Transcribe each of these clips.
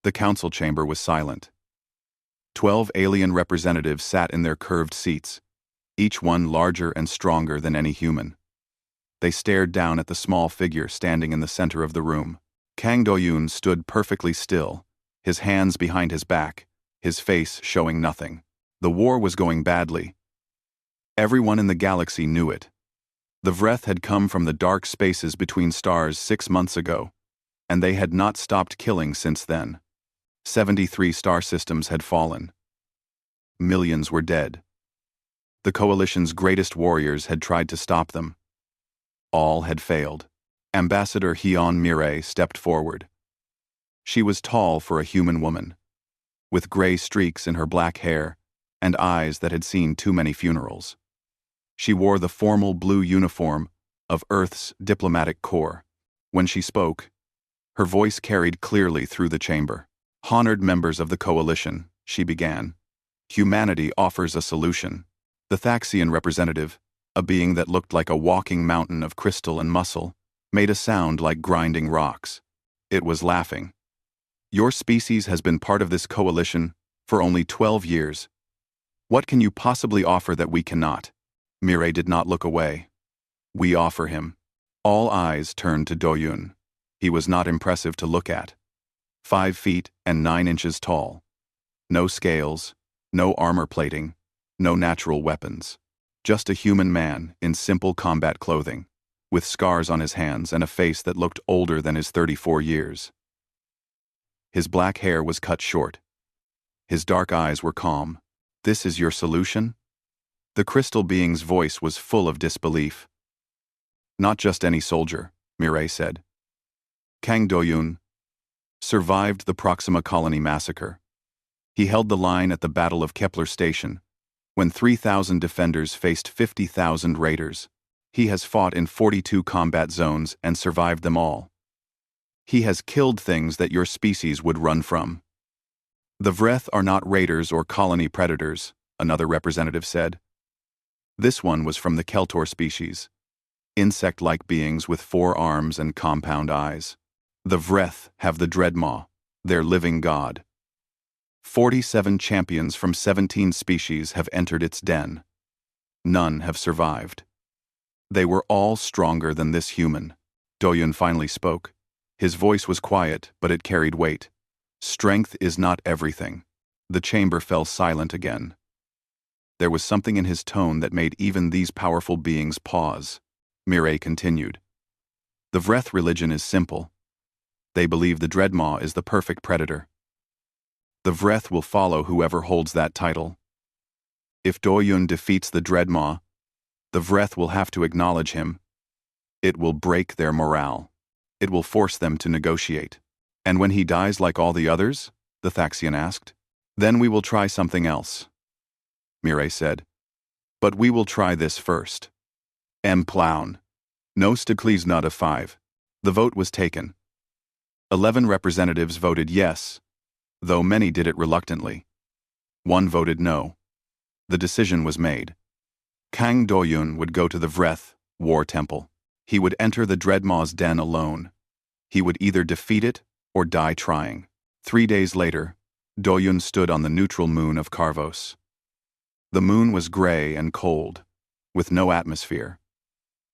The council chamber was silent. 12 alien representatives sat in their curved seats, each one larger and stronger than any human. They stared down at the small figure standing in the center of the room. Kang Do-yoon stood perfectly still, his hands behind his back, his face showing nothing. The war was going badly. Everyone in the galaxy knew it. The Vreth had come from the dark spaces between stars 6 months ago, and they had not stopped killing since then. 73 star systems had fallen. Millions were dead. The Coalition's greatest warriors had tried to stop them. All had failed. Ambassador Hyun Mireille stepped forward. She was tall for a human woman, with gray streaks in her black hair and eyes that had seen too many funerals. She wore the formal blue uniform of Earth's diplomatic corps. When she spoke, her voice carried clearly through the chamber. "Honored members of the Coalition," she began, "humanity offers a solution." The Thaxian representative, a being that looked like a walking mountain of crystal and muscle, made a sound like grinding rocks. It was laughing. "Your species has been part of this coalition for only 12 years. What can you possibly offer that we cannot?" Mireille did not look away. "We offer him." All eyes turned to Do-yoon. He was not impressive to look at. 5 feet and 9 inches tall. No scales, no armor plating, no natural weapons. Just a human man in simple combat clothing, with scars on his hands and a face that looked older than his 34 years. His black hair was cut short. His dark eyes were calm. "This is your solution?" The crystal being's voice was full of disbelief. "Not just any soldier," Mireille said. Kang Do-yoon survived the Proxima Colony massacre. He held the line at the Battle of Kepler Station, when 3,000 defenders faced 50,000 raiders. He has fought in 42 combat zones and survived them all. He has killed things that your species would run from. "The Vreth are not raiders or colony predators," another representative said. This one was from the Keltor species, insect-like beings with 4 arms and compound eyes. "The Vreth have the Dreadmaw, their living god. 47 champions from 17 species have entered its den. None have survived. They were all stronger than this human." Do-yoon finally spoke. His voice was quiet, but it carried weight. "Strength is not everything." The chamber fell silent again. There was something in his tone that made even these powerful beings pause. Mireille continued. "The Vreth religion is simple. They believe the Dreadmaw is the perfect predator. The Vreth will follow whoever holds that title. If Do-yoon defeats the Dreadmaw, the Vreth will have to acknowledge him. It will break their morale. It will force them to negotiate. And when he dies like all the others?" the Thaxian asked. "Then we will try something else," Mireille said. "But we will try this first." Plown. No Stokles not of 5. The vote was taken. 11 representatives voted yes, though many did it reluctantly. 1 voted no. The decision was made. Kang Do-yoon would go to the Vreth War Temple. He would enter the Dreadmaw's den alone. He would either defeat it or die trying. 3 days later, Do-yoon stood on the neutral moon of Karvos. The moon was gray and cold, with no atmosphere.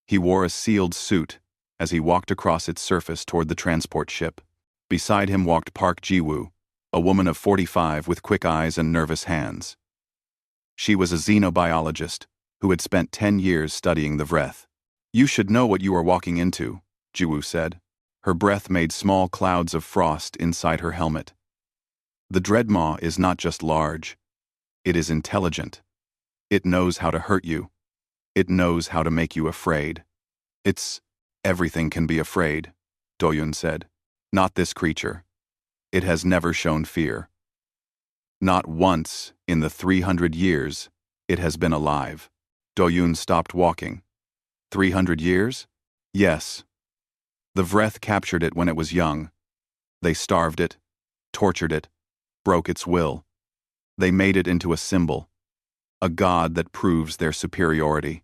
He wore a sealed suit as he walked across its surface toward the transport ship. Beside him walked Park Ji-woo, a woman of 45 with quick eyes and nervous hands. She was a xenobiologist who had spent 10 years studying the Vreth. "You should know what you are walking into," Ji-woo said. Her breath made small clouds of frost inside her helmet. "The Dreadmaw is not just large. It is intelligent. It knows how to hurt you. It knows how to make you afraid. Everything can be afraid," Do-yoon said. "Not this creature. It has never shown fear. Not once in the 300 years it has been alive." Do-yoon stopped walking. 300 years? Yes. The Vreth captured it when it was young. They starved it, tortured it, broke its will. They made it into a symbol, a god that proves their superiority.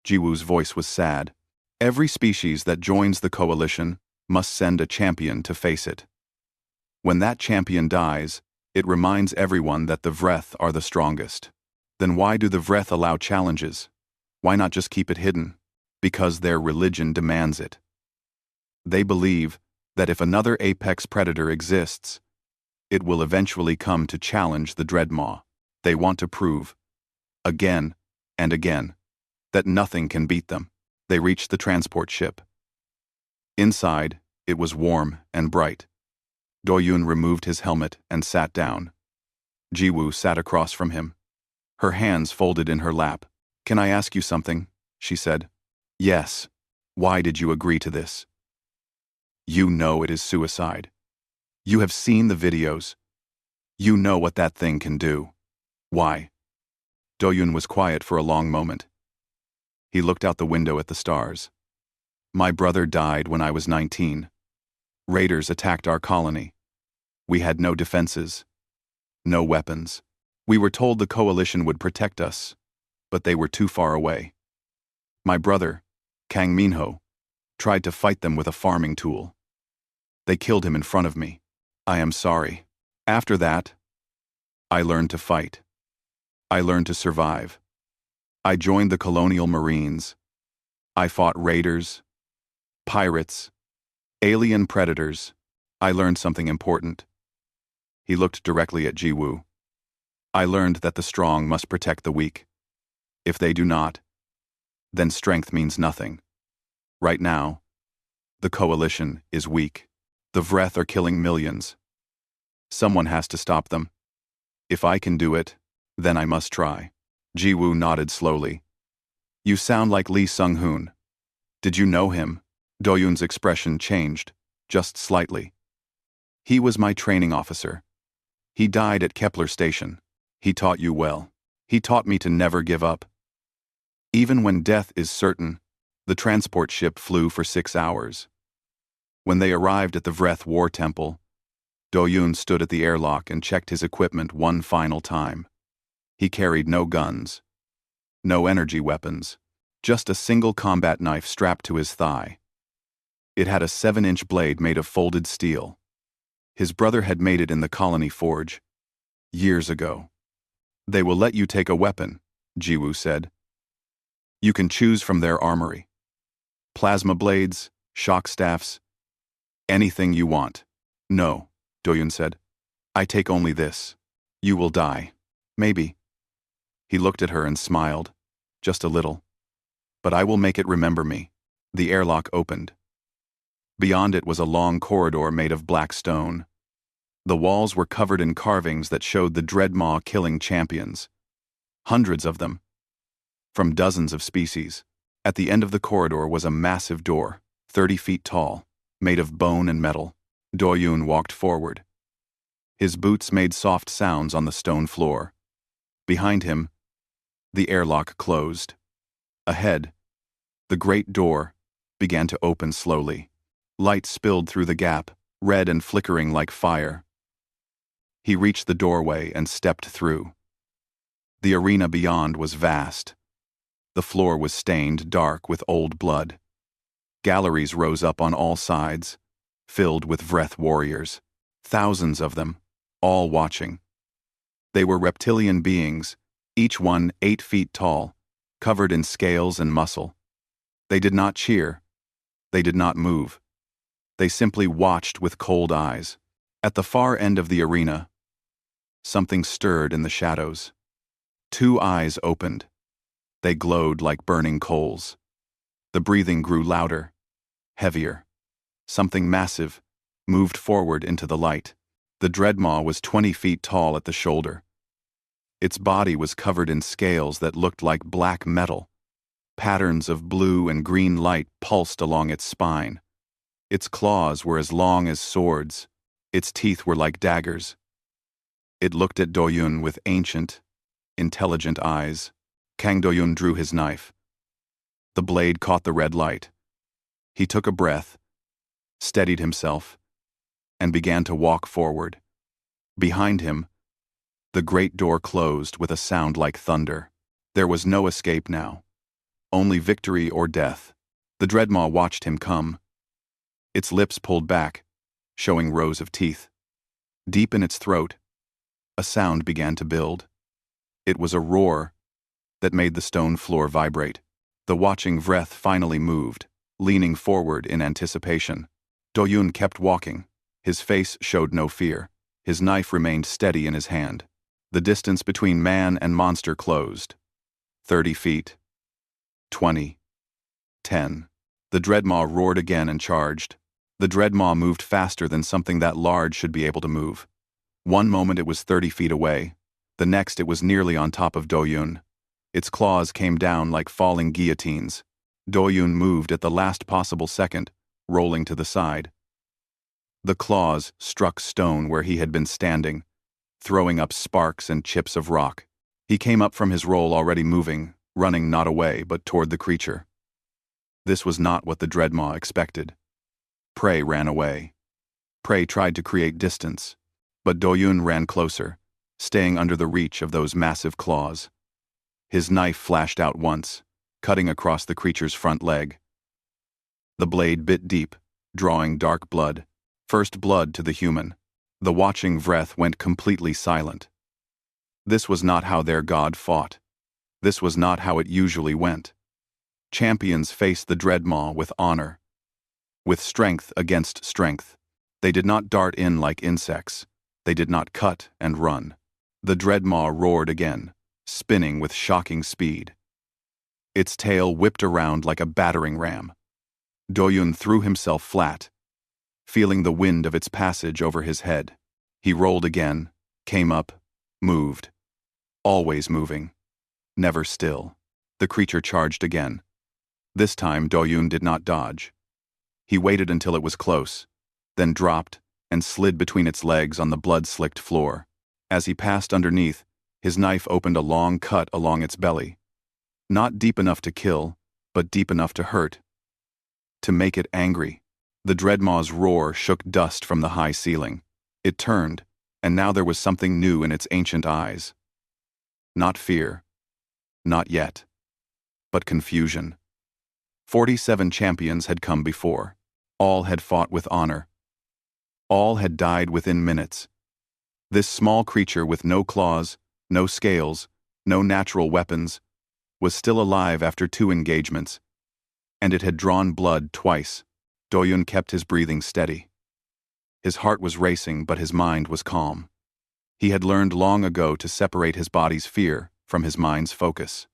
Ji-woo's voice was sad. "Every species that joins the coalition must send a champion to face it." When that champion dies, it reminds everyone that the Vreth are the strongest. Then why do the Vreth allow challenges? Why not just keep it hidden? Because their religion demands it. They believe that if another apex predator exists, it will eventually come to challenge the Dreadmaw. They want to prove, again and again, that nothing can beat them. They reached the transport ship. Inside, it was warm and bright. Doyun removed his helmet and sat down. Jiwoo sat across from him. Her hands folded in her lap. "Can I ask you something?" she said. "Yes. Why did you agree to this?" "You know it is suicide. You have seen the videos. You know what that thing can do. Why?" Doyun was quiet for a long moment. He looked out the window at the stars. "My brother died when I was 19. Raiders attacked our colony. We had no defenses, no weapons. We were told the coalition would protect us, but they were too far away. My brother, Kang Minho, tried to fight them with a farming tool. They killed him in front of me. I am sorry. After that, I learned to fight. I learned to survive. I joined the colonial marines. I fought raiders, pirates, alien predators. I learned something important." He looked directly at Jiwoo. "I learned that the strong must protect the weak. If they do not, then strength means nothing. Right now, the coalition is weak. The Vreth are killing millions. Someone has to stop them. If I can do it, then I must try." Jiwoo nodded slowly. "You sound like Lee Sung-hoon. Did you know him?" Doyun's expression changed, just slightly. "He was my training officer. He died at Kepler Station. He taught you well. He taught me to never give up. Even when death is certain, the transport ship flew for 6 hours. When they arrived at the Vreth War Temple, Doyun stood at the airlock and checked his equipment one final time. He carried no guns, no energy weapons, just a single combat knife strapped to his thigh. It had a 7-inch blade made of folded steel. His brother had made it in the colony forge, years ago. "They will let you take a weapon," Jiwoo said. "You can choose from their armory. Plasma blades, shock staffs, anything you want." "No," Doyun said. "I take only this. You will die. Maybe." He looked at her and smiled, just a little. "But I will make it remember me." The airlock opened. Beyond it was a long corridor made of black stone. The walls were covered in carvings that showed the Dreadmaw killing champions. Hundreds of them, from dozens of species. At the end of the corridor was a massive door, 30 feet tall, made of bone and metal. Doyun walked forward. His boots made soft sounds on the stone floor. Behind him, the airlock closed. Ahead, the great door began to open slowly. Light spilled through the gap, red and flickering like fire. He reached the doorway and stepped through. The arena beyond was vast. The floor was stained dark with old blood. Galleries rose up on all sides, filled with Vreth warriors. Thousands of them, all watching. They were reptilian beings, each one 8 feet tall, covered in scales and muscle. They did not cheer. They did not move. They simply watched with cold eyes. At the far end of the arena, something stirred in the shadows. 2 eyes opened. They glowed like burning coals. The breathing grew louder, heavier. Something massive moved forward into the light. The Dreadmaw was 20 feet tall at the shoulder. Its body was covered in scales that looked like black metal. Patterns of blue and green light pulsed along its spine. Its claws were as long as swords. Its teeth were like daggers. It looked at Doyun with ancient, intelligent eyes. Kang Doyun drew his knife. The blade caught the red light. He took a breath, steadied himself, and began to walk forward. Behind him, the great door closed with a sound like thunder. There was no escape now. Only victory or death. The Dreadmaw watched him come. Its lips pulled back, showing rows of teeth. Deep in its throat, a sound began to build. It was a roar that made the stone floor vibrate. The watching Vreth finally moved, leaning forward in anticipation. Doyun kept walking. His face showed no fear. His knife remained steady in his hand. The distance between man and monster closed. 30 feet. 20. 10. The Dreadmaw roared again and charged. The Dreadmaw moved faster than something that large should be able to move. One moment it was 30 feet away. The next it was nearly on top of Doyun. Its claws came down like falling guillotines. Doyun moved at the last possible second, rolling to the side. The claws struck stone where he had been standing, throwing up sparks and chips of rock. He came up from his roll already moving, running not away but toward the creature. This was not what the Dreadmaw expected. Prey ran away. Prey tried to create distance, but Doyun ran closer, staying under the reach of those massive claws. His knife flashed out once, cutting across the creature's front leg. The blade bit deep, drawing dark blood, first blood to the human. The watching Vreth went completely silent. This was not how their god fought. This was not how it usually went. Champions faced the Dreadmaw with honor, with strength against strength. They did not dart in like insects. They did not cut and run. The Dreadmaw roared again, spinning with shocking speed. Its tail whipped around like a battering ram. Doyun threw himself flat, feeling the wind of its passage over his head. He rolled again, came up, moved. Always moving. Never still. The creature charged again. This time Doyun did not dodge. He waited until it was close, then dropped and slid between its legs on the blood-slicked floor. As he passed underneath, his knife opened a long cut along its belly. Not deep enough to kill, but deep enough to hurt. To make it angry. The Dreadmaw's roar shook dust from the high ceiling. It turned, and now there was something new in its ancient eyes. Not fear. Not yet. But confusion. 47 champions had come before. All had fought with honor. All had died within minutes. This small creature with no claws, no scales, no natural weapons, was still alive after 2 engagements, and it had drawn blood twice. Doyun kept his breathing steady. His heart was racing, but his mind was calm. He had learned long ago to separate his body's fear from his mind's focus.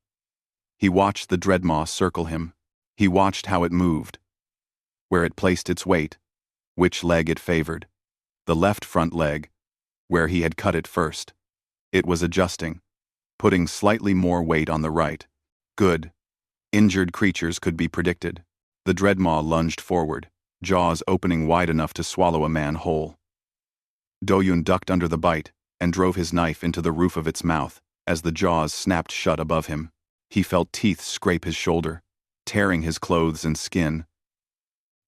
He watched the Dreadmaw circle him. He watched how it moved, where it placed its weight, which leg it favored. The left front leg, where he had cut it first. It was adjusting, putting slightly more weight on the right. Good. Injured creatures could be predicted. The Dreadmaw lunged forward, jaws opening wide enough to swallow a man whole. Doyun ducked under the bite and drove his knife into the roof of its mouth as the jaws snapped shut above him. He felt teeth scrape his shoulder, tearing his clothes and skin.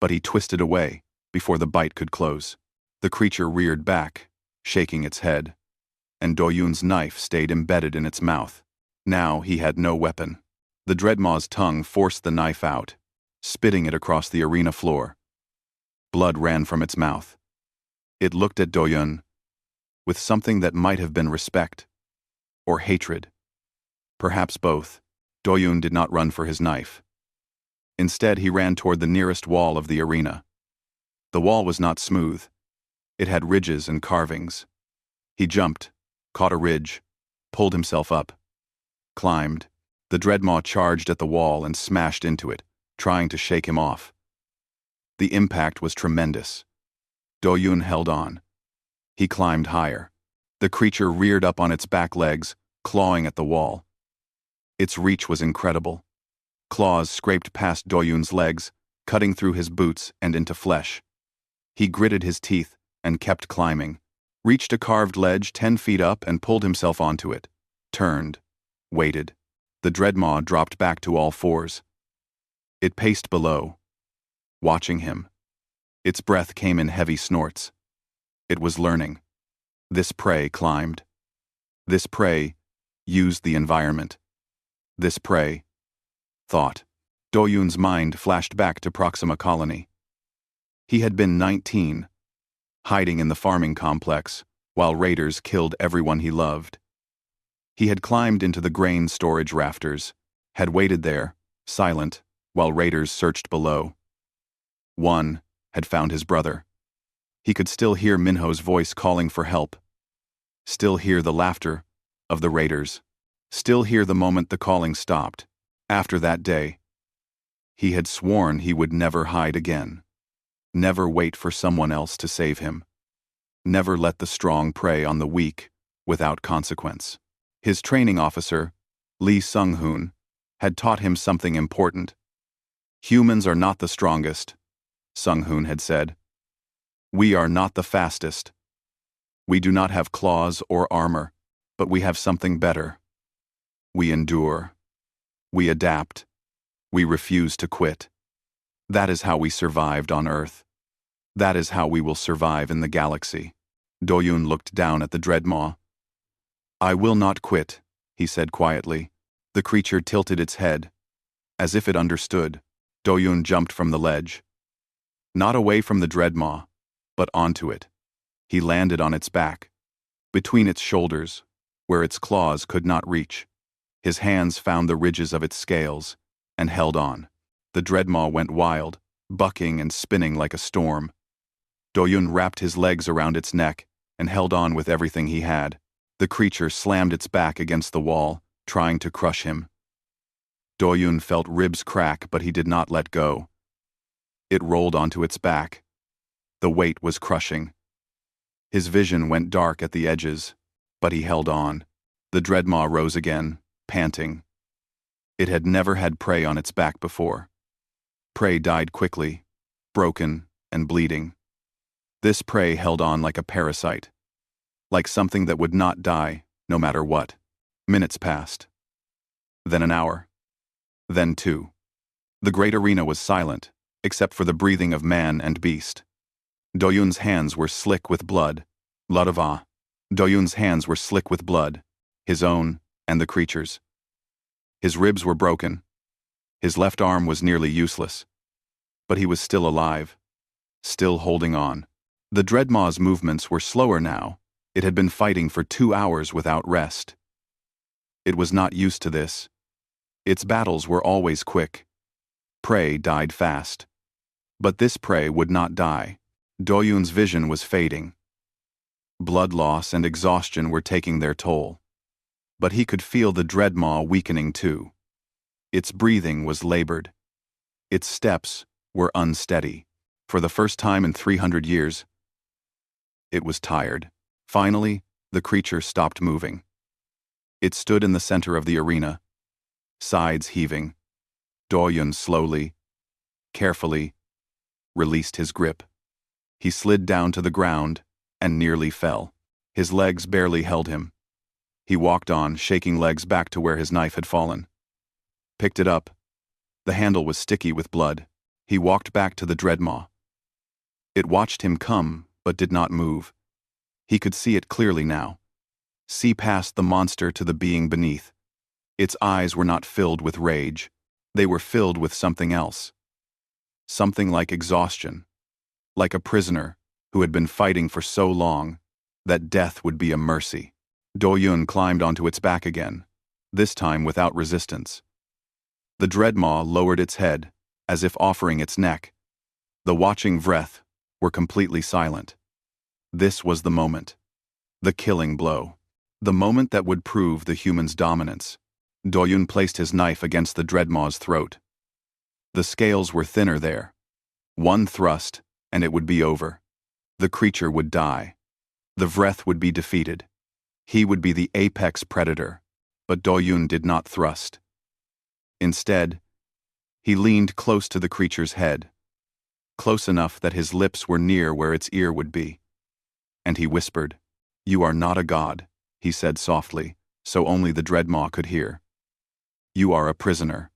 But he twisted away before the bite could close. The creature reared back, shaking its head, and Doyun's knife stayed embedded in its mouth. Now he had no weapon. The Dreadmaw's tongue forced the knife out, spitting it across the arena floor. Blood ran from its mouth. It looked at Doyun with something that might have been respect or hatred. Perhaps both. Doyun did not run for his knife. Instead, he ran toward the nearest wall of the arena. The wall was not smooth. It had ridges and carvings. He jumped, caught a ridge, pulled himself up, climbed. The Dreadmaw charged at the wall and smashed into it, trying to shake him off. The impact was tremendous. Doyun held on. He climbed higher. The creature reared up on its back legs, clawing at the wall. Its reach was incredible. Claws scraped past Doyun's legs, cutting through his boots and into flesh. He gritted his teeth and kept climbing, reached a carved ledge 10 feet up and pulled himself onto it, turned, waited. The Dreadmaw dropped back to all fours. It paced below, watching him. Its breath came in heavy snorts. It was learning. This prey climbed. This prey used the environment. This prey thought. Doyun's mind flashed back to Proxima Colony. He had been 19, hiding in the farming complex, while raiders killed everyone he loved. He had climbed into the grain storage rafters, had waited there, silent, while raiders searched below. One had found his brother. He could still hear Minho's voice calling for help, still hear the laughter of the raiders, still hear the moment the calling stopped. After that day, he had sworn he would never hide again, never wait for someone else to save him, never let the strong prey on the weak without consequence. His training officer, Lee Sung-hoon, had taught him something important. Humans are not the strongest, Sung-hoon had said. We are not the fastest. We do not have claws or armor, but we have something better. We endure. We adapt. We refuse to quit. That is how we survived on Earth. That is how we will survive in the galaxy. Do-yoon looked down at the Dreadmaw. I will not quit, he said quietly. The creature tilted its head. As if it understood, Do-yoon jumped from the ledge. Not away from the Dreadmaw, but onto it. He landed on its back, between its shoulders, where its claws could not reach. His hands found the ridges of its scales, and held on. The Dreadmaw went wild, bucking and spinning like a storm. Do-yoon wrapped his legs around its neck, and held on with everything he had. The creature slammed its back against the wall, trying to crush him. Do-yoon felt ribs crack, but he did not let go. It rolled onto its back. The weight was crushing. His vision went dark at the edges, but he held on. The Dreadmaw rose again, panting. It had never had prey on its back before. Prey died quickly, broken and bleeding. This prey held on like a parasite, like something that would not die, no matter what. Minutes passed. Then an hour. Then 2. The great arena was silent, except for the breathing of man and beast. Do-yoon's hands were slick with blood. Ludava. Do-yoon's hands were slick with blood, his own and the creature's. His ribs were broken. His left arm was nearly useless. But he was still alive, still holding on. The Dreadmaw's movements were slower now. It had been fighting for 2 hours without rest. It was not used to this. Its battles were always quick. Prey died fast. But this prey would not die. Do-yoon's vision was fading. Blood loss and exhaustion were taking their toll. But he could feel the Dreadmaw weakening too. Its breathing was labored. Its steps were unsteady. For the first time in 300 years, it was tired. Finally, the creature stopped moving. It stood in the center of the arena, sides heaving. Do-yoon slowly, carefully, released his grip. He slid down to the ground and nearly fell. His legs barely held him. He walked on, shaking legs back to where his knife had fallen. Picked it up. The handle was sticky with blood. He walked back to the Dreadmaw. It watched him come, but did not move. He could see it clearly now. See past the monster to the being beneath. Its eyes were not filled with rage. They were filled with something else. Something like exhaustion. Like a prisoner who had been fighting for so long that death would be a mercy. Do-yoon climbed onto its back again, this time without resistance. The Dreadmaw lowered its head, as if offering its neck. The watching Vreth were completely silent. This was the moment. The killing blow. The moment that would prove the human's dominance. Do-yoon placed his knife against the Dreadmaw's throat. The scales were thinner there. One thrust, and it would be over. The creature would die. The Vreth would be defeated. He would be the apex predator, but Do-yoon did not thrust. Instead, he leaned close to the creature's head, close enough that his lips were near where its ear would be. And he whispered, "You are not a god," he said softly, so only the Dreadmaw could hear. "You are a prisoner.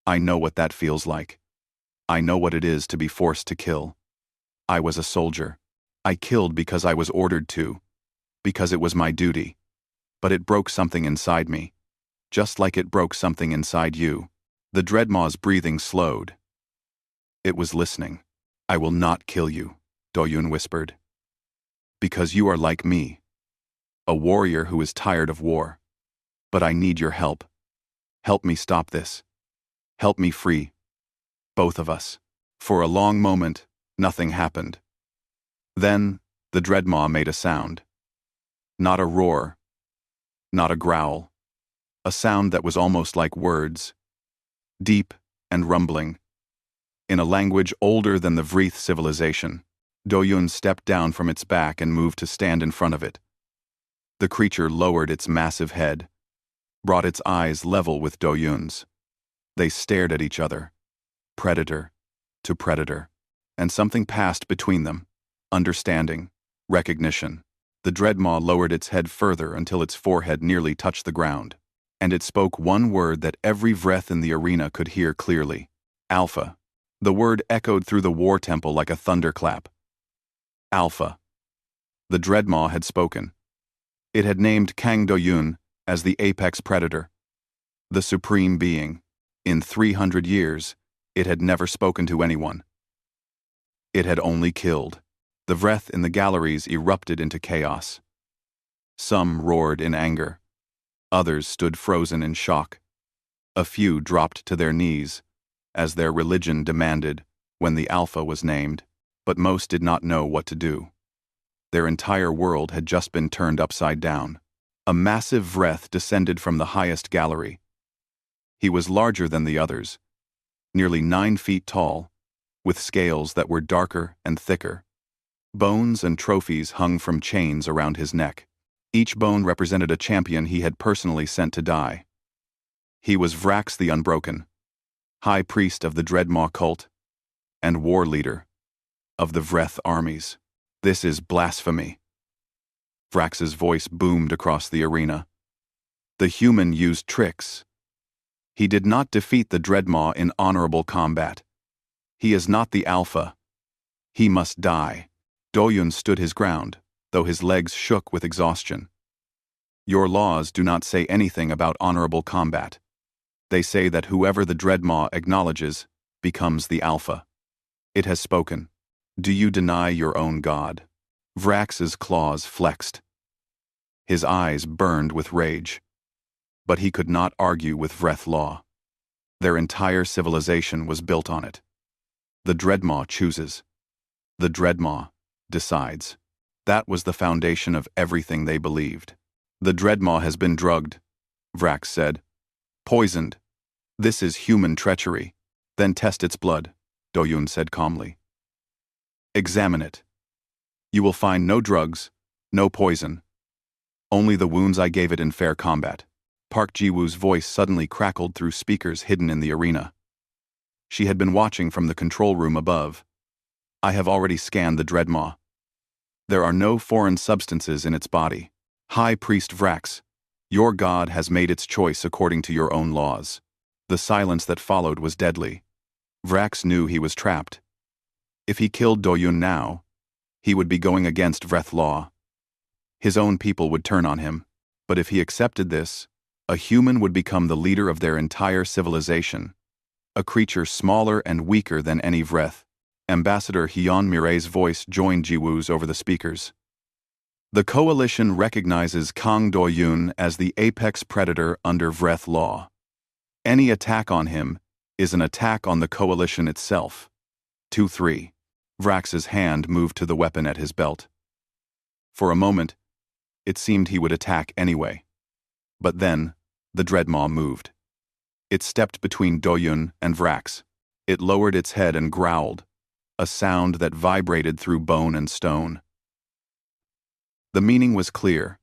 I know what that feels like. I know what it is to be forced to kill. I was a soldier. I killed because I was ordered to, because it was my duty. But it broke something inside me, just like it broke something inside you." The Dreadmaw's breathing slowed. It was listening. "I will not kill you," Do-yoon whispered. "Because you are like me, a warrior who is tired of war. But I need your help. Help me stop this. Help me free. Both of us. For a long moment, nothing happened. Then, the Dreadmaw made a sound. Not a roar. Not a growl. A sound that was almost like words. Deep and rumbling. In a language older than the Vreath civilization, Doyun stepped down from its back and moved to stand in front of it. The creature lowered its massive head, brought its eyes level with Doyun's. They stared at each other, predator to predator, and something passed between them, understanding, recognition. The Dreadmaw lowered its head further until its forehead nearly touched the ground, and it spoke one word that every Vreath in the arena could hear clearly. Alpha. The word echoed through the war temple like a thunderclap. Alpha. The Dreadmaw had spoken. It had named Kang Doyun as the apex predator, the supreme being. In 300 years, it had never spoken to anyone. It had only killed. The Vreath in the galleries erupted into chaos. Some roared in anger. Others stood frozen in shock. A few dropped to their knees, as their religion demanded when the Alpha was named, but most did not know what to do. Their entire world had just been turned upside down. A massive Vreath descended from the highest gallery. He was larger than the others, nearly 9 feet tall, with scales that were darker and thicker. Bones and trophies hung from chains around his neck. Each bone represented a champion he had personally sent to die. He was Vrax the Unbroken, High Priest of the Dreadmaw cult, and war leader of the Vreath armies. This is blasphemy. Vrax's voice boomed across the arena. The human used tricks. He did not defeat the Dreadmaw in honorable combat. He is not the Alpha. He must die. Doyun stood his ground, though his legs shook with exhaustion. Your laws do not say anything about honorable combat. They say that whoever the Dreadmaw acknowledges becomes the Alpha. It has spoken. Do you deny your own god? Vrax's claws flexed. His eyes burned with rage. But he could not argue with Vreath law. Their entire civilization was built on it. The Dreadmaw chooses. The Dreadmaw decides. That was the foundation of everything they believed. The Dreadmaw has been drugged, Vrax said. Poisoned. This is human treachery. Then test its blood, Doyun said calmly. Examine it. You will find no drugs, no poison. Only the wounds I gave it in fair combat. Park Jiwoo's voice suddenly crackled through speakers hidden in the arena. She had been watching from the control room above. I have already scanned the Dreadmaw. There are no foreign substances in its body. High Priest Vrax, your god has made its choice according to your own laws. The silence that followed was deadly. Vrax knew he was trapped. If he killed Doyun now, he would be going against Vreath law. His own people would turn on him. But if he accepted this, a human would become the leader of their entire civilization. A creature smaller and weaker than any Vreath. Ambassador Hyun Miray's voice joined Jiwoo's over the speakers. The coalition recognizes Kang Doyun as the apex predator under Vreath law. Any attack on him is an attack on the coalition itself. 2-3. Vrax's hand moved to the weapon at his belt. For a moment, it seemed he would attack anyway. But then, the Dreadmaw moved. It stepped between Doyun and Vrax. It lowered its head and growled, a sound that vibrated through bone and stone. The meaning was clear.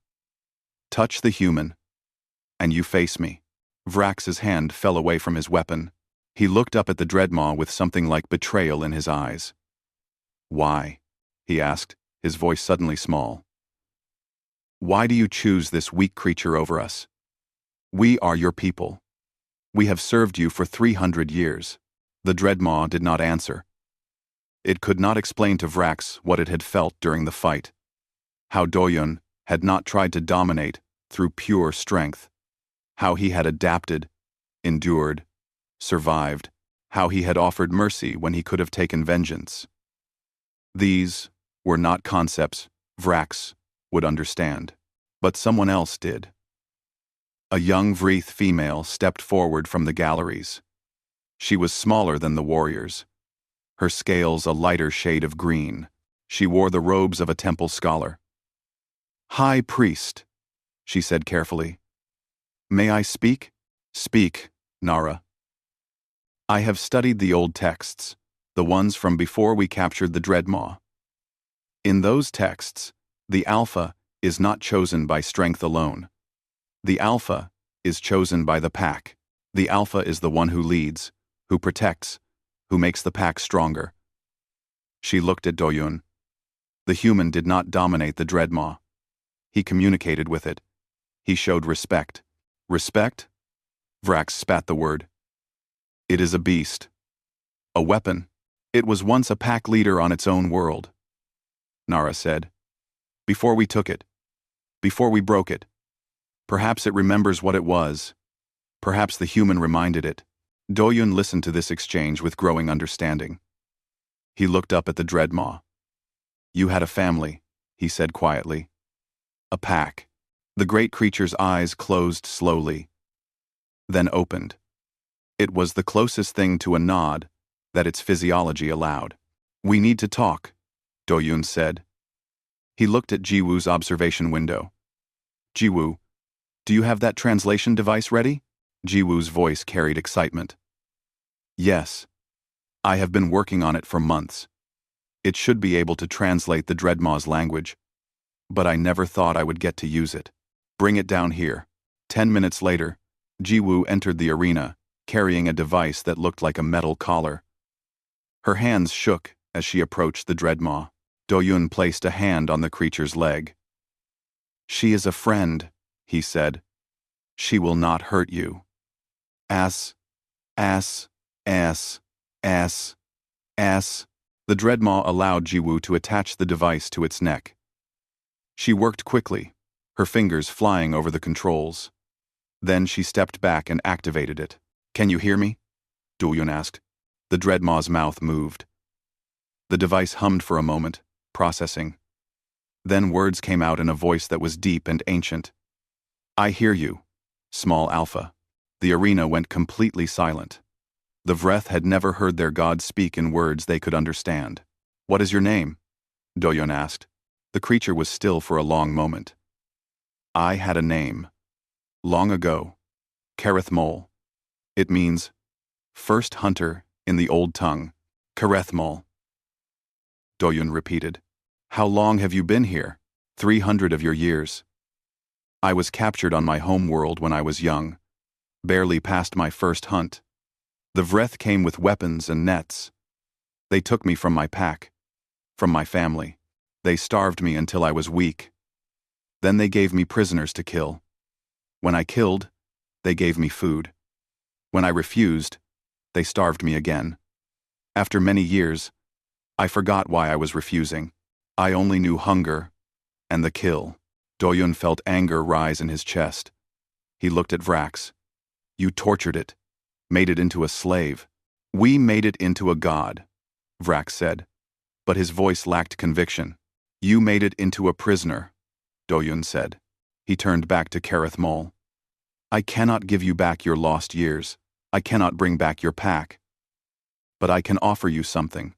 Touch the human, and you face me. Vrax's hand fell away from his weapon. He looked up at the Dreadmaw with something like betrayal in his eyes. Why? He asked, his voice suddenly small. Why do you choose this weak creature over us? We are your people. We have served you for 300 years. The Dreadmaw did not answer. It could not explain to Vrax what it had felt during the fight. How Doyun had not tried to dominate through pure strength. How he had adapted, endured, survived. How he had offered mercy when he could have taken vengeance. These were not concepts Vrax would understand. But someone else did. A young Vreeth female stepped forward from the galleries. She was smaller than the warriors, her scales a lighter shade of green. She wore the robes of a temple scholar. "High priest," she said carefully. "May I speak?" "Speak, Nara." "I have studied the old texts, the ones from before we captured the Dreadmaw. In those texts, the Alpha is not chosen by strength alone. The Alpha is chosen by the pack. The Alpha is the one who leads, who protects, who makes the pack stronger." She looked at Doyun. The human did not dominate the Dreadmaw. He communicated with it. He showed respect. "Respect?" Vrax spat the word. "It is a beast. A weapon. It was once a pack leader on its own world," Nara said. "Before we took it. Before we broke it. Perhaps it remembers what it was. Perhaps the human reminded it." Doyun listened to this exchange with growing understanding. He looked up at the Dreadmaw. "You had a family," he said quietly. "A pack." The great creature's eyes closed slowly, then opened. It was the closest thing to a nod that its physiology allowed. "We need to talk," Doyun said. He looked at Jiwoo's observation window. "Jiwoo, do you have that translation device ready?" Jiwoo's voice carried excitement. "Yes. I have been working on it for months. It should be able to translate the Dreadmaw's language. But I never thought I would get to use it. Bring it down here." 10 minutes later, Jiwoo entered the arena, carrying a device that looked like a metal collar. Her hands shook as she approached the Dreadmaw. Doyun placed a hand on the creature's leg. "She is a friend," he said. "She will not hurt you." Ass. The Dreadmaw allowed Jiwoo to attach the device to its neck. She worked quickly, her fingers flying over the controls. Then she stepped back and activated it. "Can you hear me?" Doyun asked. The Dreadmaw's mouth moved. The device hummed for a moment, processing. Then words came out in a voice that was deep and ancient. "I hear you, small Alpha." The arena went completely silent. The Vreth had never heard their god speak in words they could understand. "What is your name?" Doyun asked. The creature was still for a long moment. "I had a name. Long ago. Kareth Mol. It means first hunter in the old tongue. Kareth Mol." Doyun repeated. "How long have you been here?" 300 of your years. I was captured on my home world when I was young, barely past my first hunt. The Vreth came with weapons and nets. They took me from my pack, from my family. They starved me until I was weak. Then they gave me prisoners to kill. When I killed, they gave me food. When I refused, they starved me again. After many years, I forgot why I was refusing. I only knew hunger and the kill. Doyun felt anger rise in his chest. He looked at Vrax. "You tortured it, made it into a slave." "We made it into a god," Vrax said, but his voice lacked conviction. "You made it into a prisoner," Doyun said. He turned back to Kareth Mol. "I cannot give you back your lost years. I cannot bring back your pack. But I can offer you something.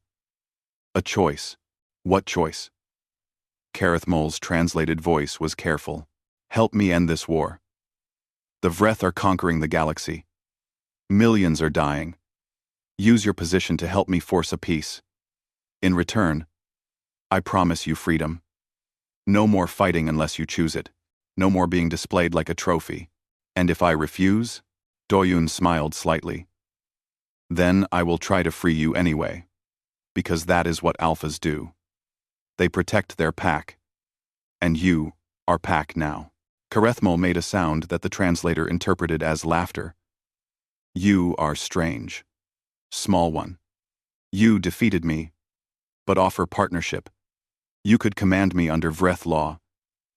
A choice." "What choice?" Kareth Mol's translated voice was careful. "Help me end this war. The Vreth are conquering the galaxy. Millions are dying. Use your position to help me force a peace. In return, I promise you freedom. No more fighting unless you choose it. No more being displayed like a trophy. And if I refuse," Doyun smiled slightly, "then I will try to free you anyway. Because that is what alphas do. They protect their pack. And you are pack now." Kareth Mol made a sound that the translator interpreted as laughter. "You are strange. Small one. You defeated me, but offer partnership. You could command me under Vreth law,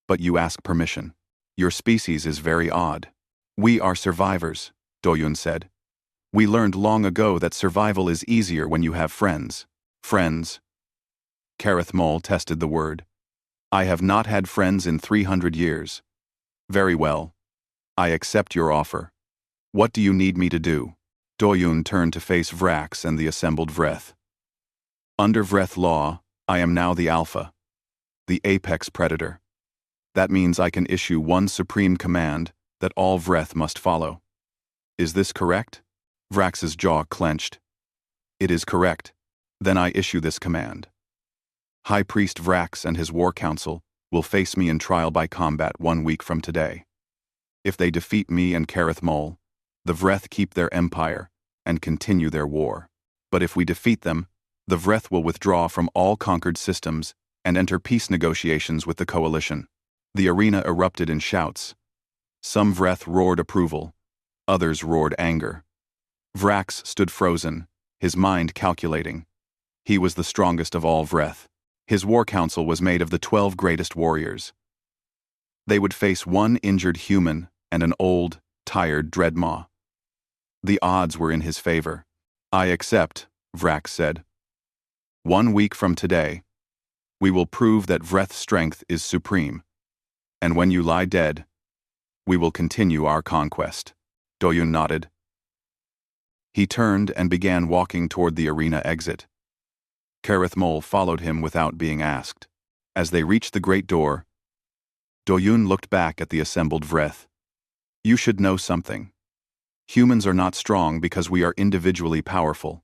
but you ask permission. Your species is very odd." "We are survivors," Doyun said. "We learned long ago that survival is easier when you have friends." "Friends." Kareth Mol tested the word. "I have not had friends in 300 years. Very well. I accept your offer. What do you need me to do? Doyun turned to face Vrax and the assembled Vreth. Under Vreth law, I am now the Alpha, the apex predator. That means I can issue one supreme command that all Vreth must follow. Is this correct? Vrax's jaw clenched. It is correct. Then I issue this command. High Priest Vrax and his war council will face me in trial by combat 1 week from today. If they defeat me and Kareth Mol, the Vreth keep their empire and continue their war. But if we defeat them, the Vreth will withdraw from all conquered systems and enter peace negotiations with the coalition. The arena erupted in shouts. Some Vreth roared approval, others roared anger. Vrax stood frozen, his mind calculating. He was the strongest of all Vreth. His war council was made of the 12 greatest warriors. They would face one injured human and an old, tired Dreadmaw. The odds were in his favor. I accept, Vrax said. 1 week from today, we will prove that Vreth's strength is supreme. And when you lie dead, we will continue our conquest. Doyun nodded. He turned and began walking toward the arena exit. Kareth Mol followed him without being asked. As they reached the great door, Doyun looked back at the assembled Vreth. You should know something. Humans are not strong because we are individually powerful.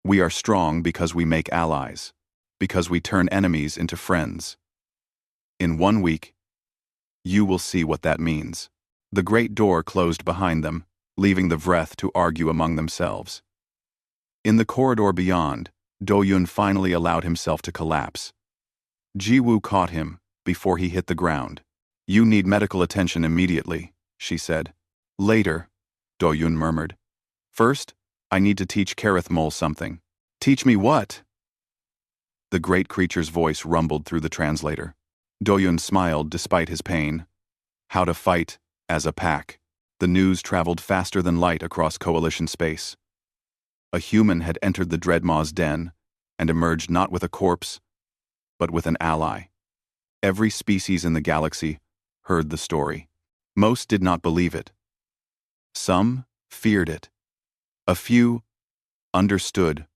We are strong because we make allies, because we turn enemies into friends. In 1 week, you will see what that means. The great door closed behind them, leaving the Vreth to argue among themselves. In the corridor beyond, Doyun finally allowed himself to collapse. Jiwoo caught him before he hit the ground. You need medical attention immediately, she said. Later, Doyun murmured. First, I need to teach Kareth Mol something. Teach me what? The great creature's voice rumbled through the translator. Doyun smiled despite his pain. How to fight as a pack. The news traveled faster than light across Coalition space. A human had entered the Dreadmaw's den and emerged not with a corpse, but with an ally. Every species in the galaxy heard the story. Most did not believe it. Some feared it. A few understood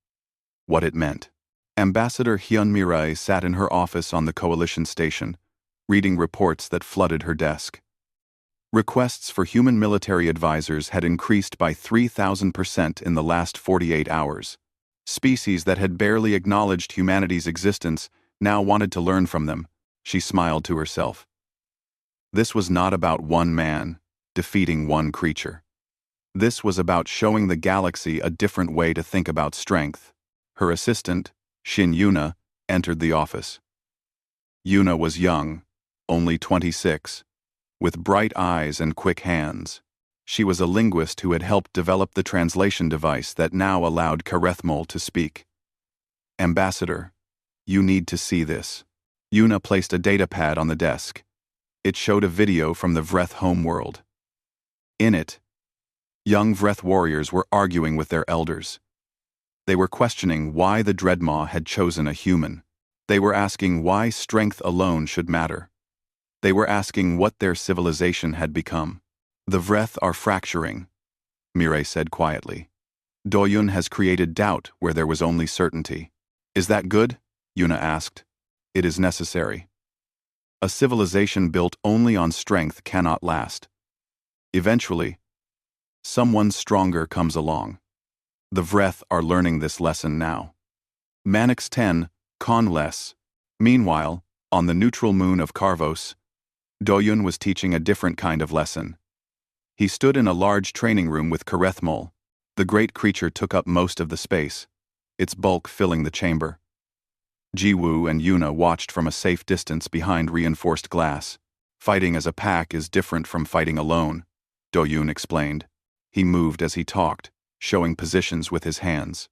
what it meant. Ambassador Hyun Mirai sat in her office on the Coalition station, reading reports that flooded her desk. Requests for human military advisors had increased by 3,000% in the last 48 hours. Species that had barely acknowledged humanity's existence now wanted to learn from them. She smiled to herself. This was not about one man defeating one creature. This was about showing the galaxy a different way to think about strength. Her assistant, Shin Yuna, entered the office. Yuna was young, only 26, with bright eyes and quick hands. She was a linguist who had helped develop the translation device that now allowed Kareth Mol to speak. Ambassador, you need to see this. Yuna placed a datapad on the desk. It showed a video from the Vreth homeworld. In it, young Vreth warriors were arguing with their elders. They were questioning why the Dreadmaw had chosen a human. They were asking why strength alone should matter. They were asking what their civilization had become. The Vreth are fracturing, Mirai said quietly. Doyun has created doubt where there was only certainty. Is that good? Yuna asked. It is necessary. A civilization built only on strength cannot last. Eventually, someone stronger comes along. The Vreth are learning this lesson now. Manix 10, Conless. Meanwhile, on the neutral moon of Carvos, Doyun was teaching a different kind of lesson. He stood in a large training room with Kareth Mol. The great creature took up most of the space, its bulk filling the chamber. Jiwoo and Yuna watched from a safe distance behind reinforced glass. Fighting as a pack is different from fighting alone, Doyun explained. He moved as he talked, showing positions with his hands.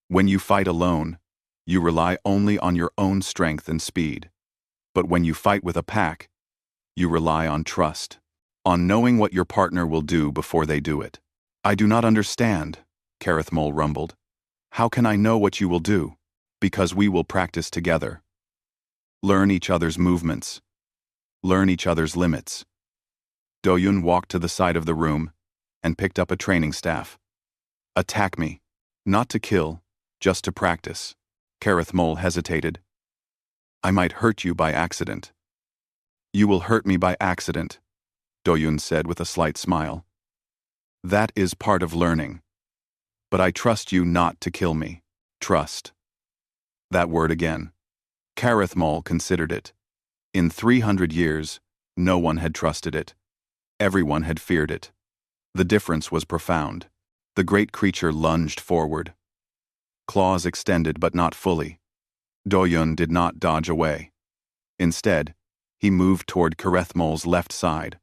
When you fight alone, you rely only on your own strength and speed. But when you fight with a pack, you rely on trust, on knowing what your partner will do before they do it. I do not understand, Kareth Mol rumbled. How can I know what you will do? Because we will practice together. Learn each other's movements. Learn each other's limits. Do-yun walked to the side of the room and picked up a training staff. Attack me. Not to kill, just to practice. Kareth Mole hesitated. I might hurt you by accident. You will hurt me by accident, Do-yun said with a slight smile. That is part of learning. But I trust you not to kill me. Trust. That word again. Kareth Mole considered it. In 300 years, no one had trusted it. Everyone had feared it. The difference was profound. The great creature lunged forward. Claws extended but not fully. Do-yun did not dodge away. Instead, he moved toward Kareth Mole's left side,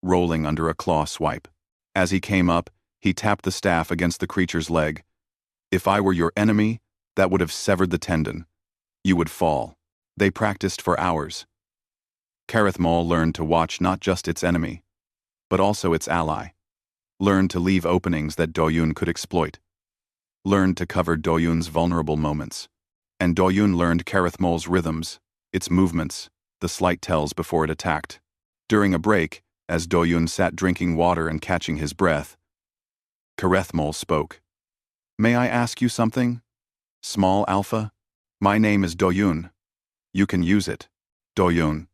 rolling under a claw swipe. As he came up, he tapped the staff against the creature's leg. If I were your enemy, that would have severed the tendon. You would fall. They practiced for hours. Kareth Mole learned to watch not just its enemy, but also its ally. Learned to leave openings that Do-yun could exploit. Learned to cover Do-yun's vulnerable moments. And Do-yun learned Kareth Mole's rhythms, its movements, the slight tells before it attacked. During a break, as Do-yun sat drinking water and catching his breath, Kareth Mole spoke. May I ask you something? Small Alpha? My name is Do-yun. You can use it. Do-yun.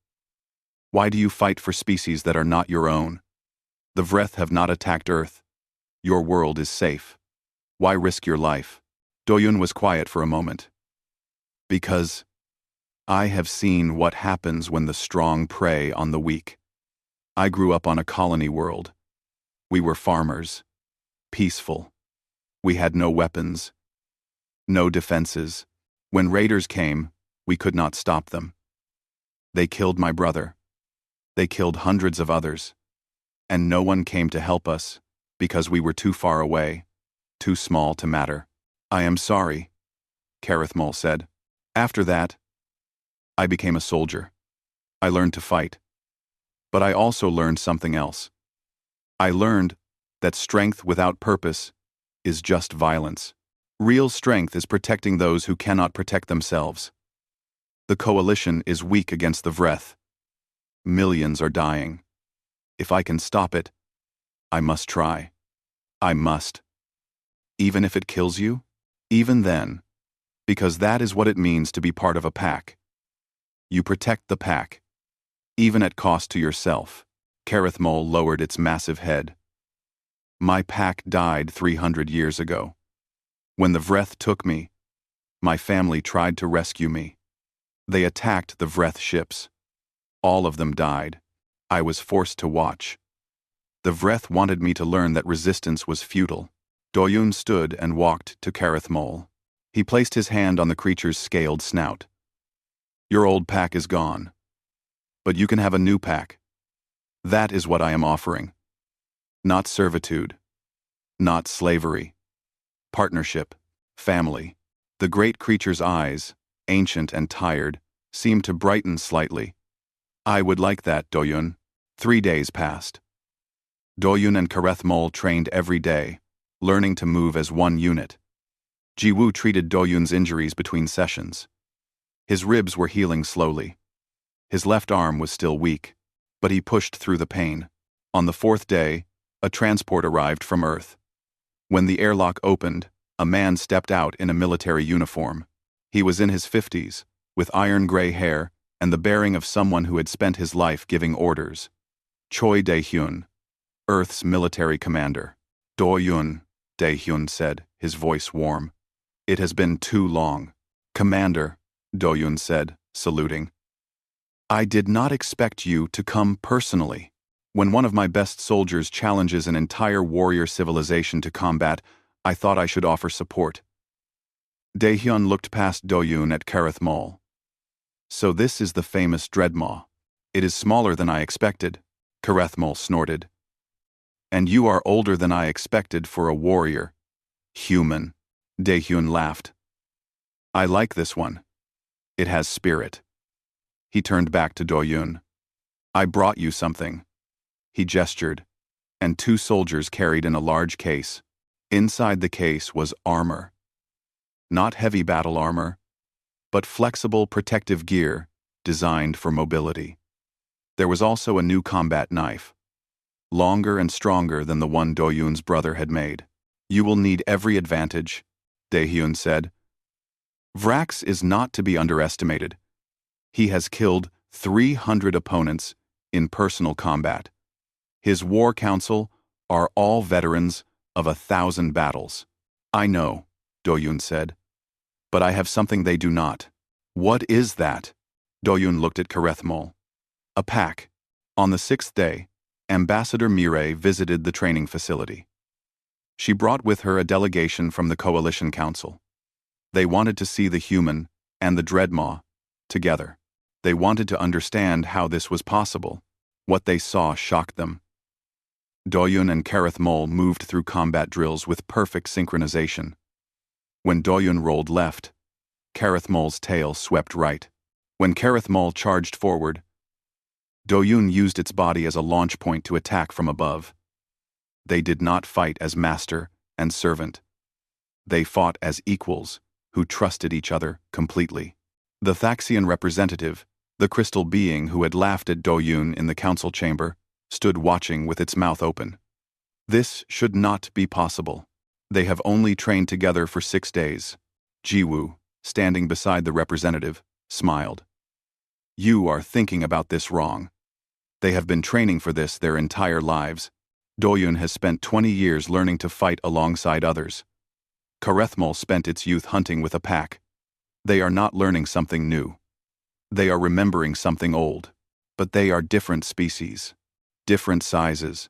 Why do you fight for species that are not your own? The Vreth have not attacked Earth. Your world is safe. Why risk your life? Do-yun was quiet for a moment. Because I have seen what happens when the strong prey on the weak. I grew up on a colony world. We were farmers. Peaceful. We had no weapons. No defenses. When raiders came, we could not stop them. They killed my brother. They killed hundreds of others. And no one came to help us, because we were too far away, too small to matter. I am sorry, Kareth Mole said. After that, I became a soldier. I learned to fight. But I also learned something else. I learned that strength without purpose is just violence. Real strength is protecting those who cannot protect themselves. The coalition is weak against the Vreth. Millions are dying. If I can stop it, I must try. I must. Even if it kills you? Even then. Because that is what it means to be part of a pack. You protect the pack. Even at cost to yourself. Kareth Mole lowered its massive head. My pack died 300 years ago. When the Vreth took me, my family tried to rescue me. They attacked the Vreth ships. All of them died. I was forced to watch. The Vreth wanted me to learn that resistance was futile. Do-yun stood and walked to Kareth Mole. He placed his hand on the creature's scaled snout. Your old pack is gone. But you can have a new pack. That is what I am offering. Not servitude. Not slavery. Partnership. Family. The great creature's eyes, ancient and tired, seemed to brighten slightly. I would like that, Do-yun. 3 days passed. Do-yun and Kareth Mole trained every day, learning to move as one unit. Ji-woo treated Do-yun's injuries between sessions. His ribs were healing slowly. His left arm was still weak, but he pushed through the pain. On the 4th day, a transport arrived from Earth. When the airlock opened, a man stepped out in a military uniform. He was in his 50s, with iron-gray hair and the bearing of someone who had spent his life giving orders. Choi Dae-hyun, Earth's military commander. Do-yun, Dae-hyun said, his voice warm. It has been too long. Commander, Do-yun said, saluting. I did not expect you to come personally. When one of my best soldiers challenges an entire warrior civilization to combat, I thought I should offer support. Dae-hyun looked past Do-yun at Kareth Mole. So this is the famous Dreadmaw. It is smaller than I expected, Kareth Mole snorted. And you are older than I expected for a warrior. Human. Dae-hyun laughed. I like this one. It has spirit. He turned back to Do-yun. I brought you something. He gestured, and 2 soldiers carried in a large case. Inside the case was armor. Not heavy battle armor, but flexible protective gear designed for mobility. There was also a new combat knife, longer and stronger than the one Do-yoon's brother had made. "You will need every advantage," Dae-hyun said. "Vrax is not to be underestimated. He has killed 300 opponents in personal combat. His war council are all veterans of 1,000 battles." "I know," Do-yoon said. "But I have something they do not." "What is that?" Do-yoon looked at Karethmol. "A pack." On the 6th day, Ambassador Mireille visited the training facility. She brought with her a delegation from the Coalition Council. They wanted to see the human and the Dreadmaw together. They wanted to understand how this was possible. What they saw shocked them. Do-yoon and Karethmol moved through combat drills with perfect synchronization. When Do-yoon rolled left, Karethmol's tail swept right. When Karethmol charged forward, Do-yoon used its body as a launch point to attack from above. They did not fight as master and servant. They fought as equals who trusted each other completely. The Thaxian representative, the crystal being who had laughed at Do-yoon in the council chamber, stood watching with its mouth open. This should not be possible. They have only trained together for 6 days. Jiwoo, standing beside the representative, smiled. "You are thinking about this wrong. They have been training for this their entire lives. Do-yoon has spent 20 years learning to fight alongside others. Karethmol spent its youth hunting with a pack. They are not learning something new. They are remembering something old. But they are different species. Different sizes.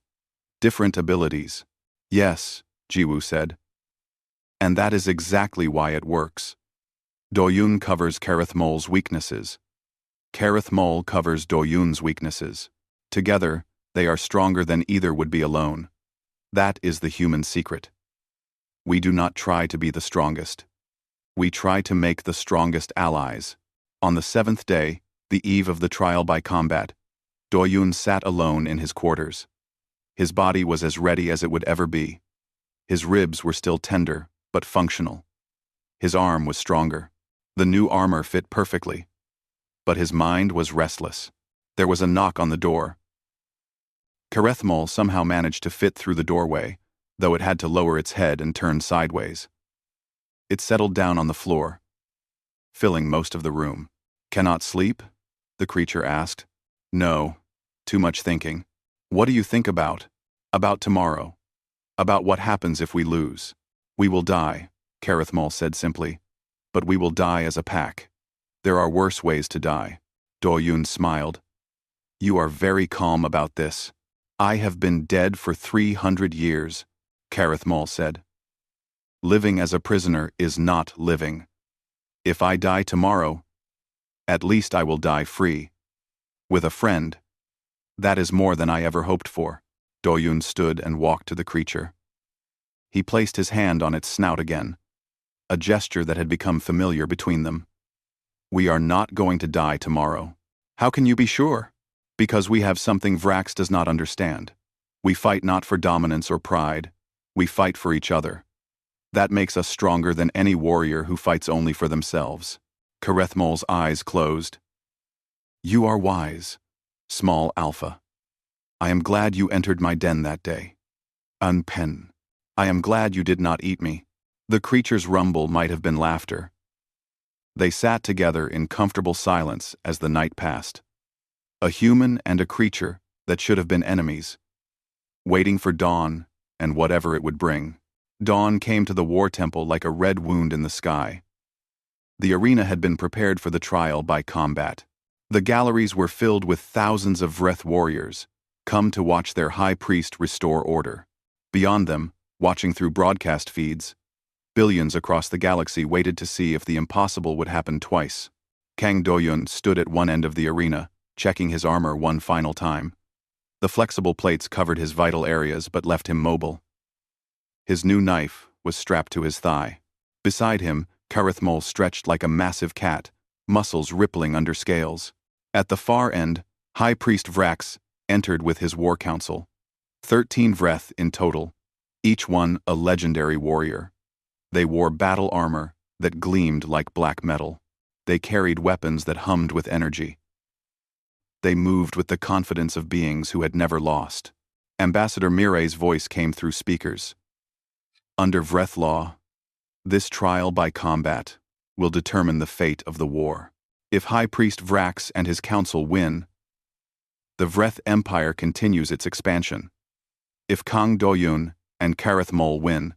Different abilities." "Yes," Jiwoo said. "And that is exactly why it works. Do-yoon covers Karethmol's weaknesses. Karethmol covers Do-yoon's weaknesses. Together, they are stronger than either would be alone. That is the human secret. We do not try to be the strongest. We try to make the strongest allies." On the 7th day, the eve of the trial by combat, Do-yoon sat alone in his quarters. His body was as ready as it would ever be. His ribs were still tender, but functional. His arm was stronger. The new armor fit perfectly. But his mind was restless. There was a knock on the door. Karethmol somehow managed to fit through the doorway, though it had to lower its head and turn sideways. It settled down on the floor, filling most of the room. "Cannot sleep?" the creature asked. "No. Too much thinking." "What do you think about?" "About tomorrow. About what happens if we lose." "We will die," Karethmol said simply. "But we will die as a pack. There are worse ways to die." Do-yoon smiled. "You are very calm about this." "I have been dead for 300 years, Karethmol said. "Living as a prisoner is not living. If I die tomorrow, at least I will die free. With a friend. That is more than I ever hoped for." Do-yoon stood and walked to the creature. He placed his hand on its snout again, a gesture that had become familiar between them. "We are not going to die tomorrow." "How can you be sure?" "Because we have something Vrax does not understand. We fight not for dominance or pride. We fight for each other. That makes us stronger than any warrior who fights only for themselves." Karethmol's eyes closed. "You are wise, small alpha. I am glad you entered my den that day. Unpen. I am glad you did not eat me." The creature's rumble might have been laughter. They sat together in comfortable silence as the night passed. A human and a creature that should have been enemies, waiting for dawn and whatever it would bring. Dawn came to the war temple like a red wound in the sky. The arena had been prepared for the trial by combat. The galleries were filled with thousands of Vreth warriors, come to watch their high priest restore order. Beyond them, watching through broadcast feeds, billions across the galaxy waited to see if the impossible would happen twice. Kang Do-yoon stood at one end of the arena, checking his armor one final time. The flexible plates covered his vital areas but left him mobile. His new knife was strapped to his thigh. Beside him, Karethmol stretched like a massive cat, muscles rippling under scales. At the far end, High Priest Vrax entered with his war council. 13 Vreth in total, each one a legendary warrior. They wore battle armor that gleamed like black metal. They carried weapons that hummed with energy. They moved with the confidence of beings who had never lost. Ambassador Mire's voice came through speakers. Under Vreth law, this trial by combat will determine the fate of the war. If High Priest Vrax and his council win, the Vreth Empire continues its expansion. If Kang Doyun and Kareth Mol win,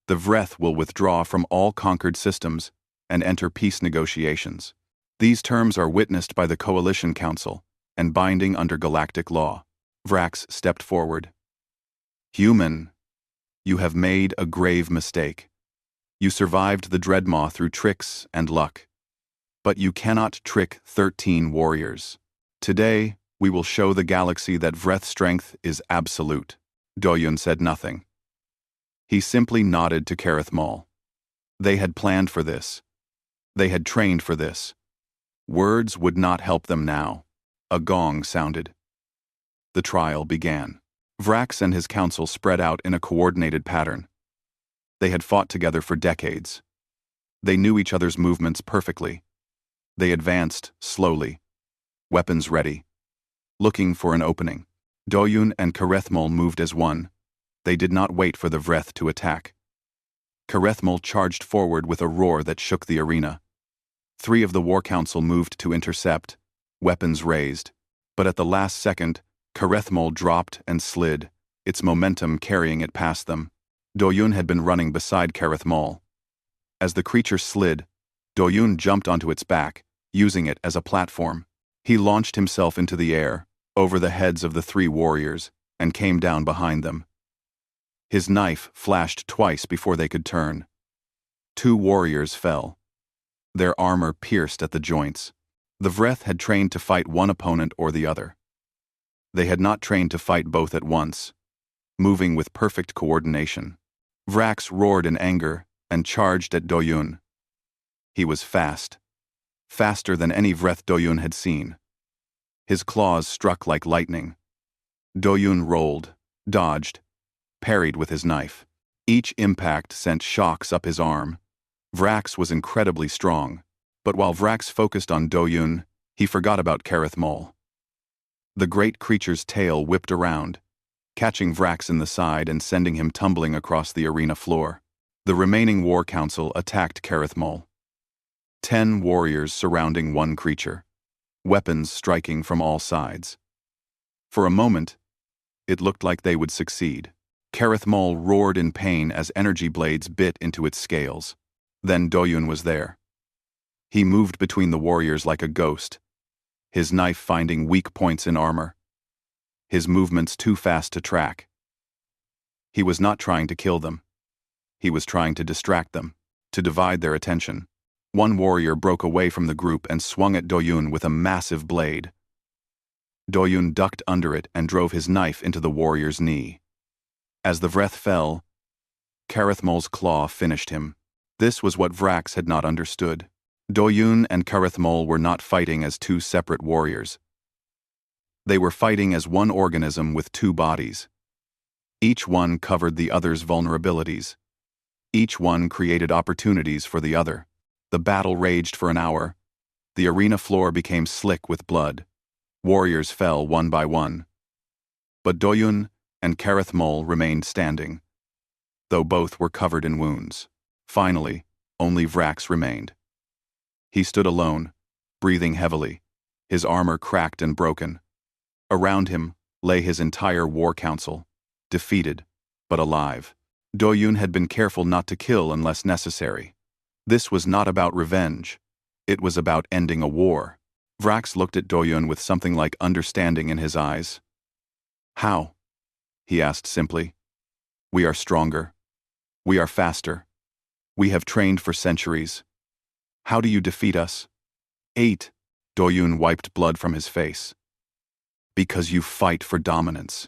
the Vreth will withdraw from all conquered systems and enter peace negotiations. These terms are witnessed by the Coalition Council and binding under galactic law. Vrax stepped forward. Human, you have made a grave mistake. You survived the Dreadmaw through tricks and luck. But you cannot trick 13 warriors. Today, we will show the galaxy that Vreth's strength is absolute. Doyun said nothing. He simply nodded to Kareth Mol. They had planned for this. They had trained for this. Words would not help them now. A gong sounded. The trial began. Vrax and his council spread out in a coordinated pattern. They had fought together for decades. They knew each other's movements perfectly. They advanced slowly, weapons ready, looking for an opening. Doyun and Kareth Mol moved as one. They did not wait for the Vreth to attack. Kareth Mol charged forward with a roar that shook the arena. 3 of the War Council moved to intercept, weapons raised, but at the last second, Kareth Mol dropped and slid, its momentum carrying it past them. Doyun had been running beside Kareth Mol. As the creature slid, Doyun jumped onto its back, using it as a platform. He launched himself into the air, over the heads of the 3 warriors, and came down behind them. His knife flashed twice before they could turn. 2 warriors fell. Their armor pierced at the joints. The Vreth had trained to fight one opponent or the other. They had not trained to fight both at once, moving with perfect coordination. Vrax roared in anger and charged at Doyun. He was fast. Faster than any Vreth Doyun had seen. His claws struck like lightning. Doyun rolled, dodged, parried with his knife. Each impact sent shocks up his arm. Vrax was incredibly strong, but while Vrax focused on Doyun, he forgot about Kareth Mol. The great creature's tail whipped around, catching Vrax in the side and sending him tumbling across the arena floor. The remaining War Council attacked Kareth Mol. 10 warriors surrounding one creature, weapons striking from all sides. For a moment, it looked like they would succeed. Kareth Mol roared in pain as energy blades bit into its scales. Then Doyun was there. He moved between the warriors like a ghost, his knife finding weak points in armor. His movements too fast to track. He was not trying to kill them. He was trying to distract them, to divide their attention. One warrior broke away from the group and swung at Doyun with a massive blade. Doyun ducked under it and drove his knife into the warrior's knee. As the Vreth fell, Kareth Mol's claw finished him. This was what Vrax had not understood. Doyun and Kareth Mol were not fighting as 2 separate warriors. They were fighting as one organism with 2 bodies. Each one covered the other's vulnerabilities. Each one created opportunities for the other. The battle raged for an hour. The arena floor became slick with blood. Warriors fell one by one. But Doyun and Kareth Mol remained standing, though both were covered in wounds. Finally, only Vrax remained. He stood alone, breathing heavily, his armor cracked and broken. Around him lay his entire War Council, defeated, but alive. Doyun had been careful not to kill unless necessary. This was not about revenge. It was about ending a war. Vrax looked at Doyun with something like understanding in his eyes. How? He asked simply. We are stronger. We are faster. We have trained for centuries. How do you defeat us? 8. Doyun wiped blood from his face. Because you fight for dominance.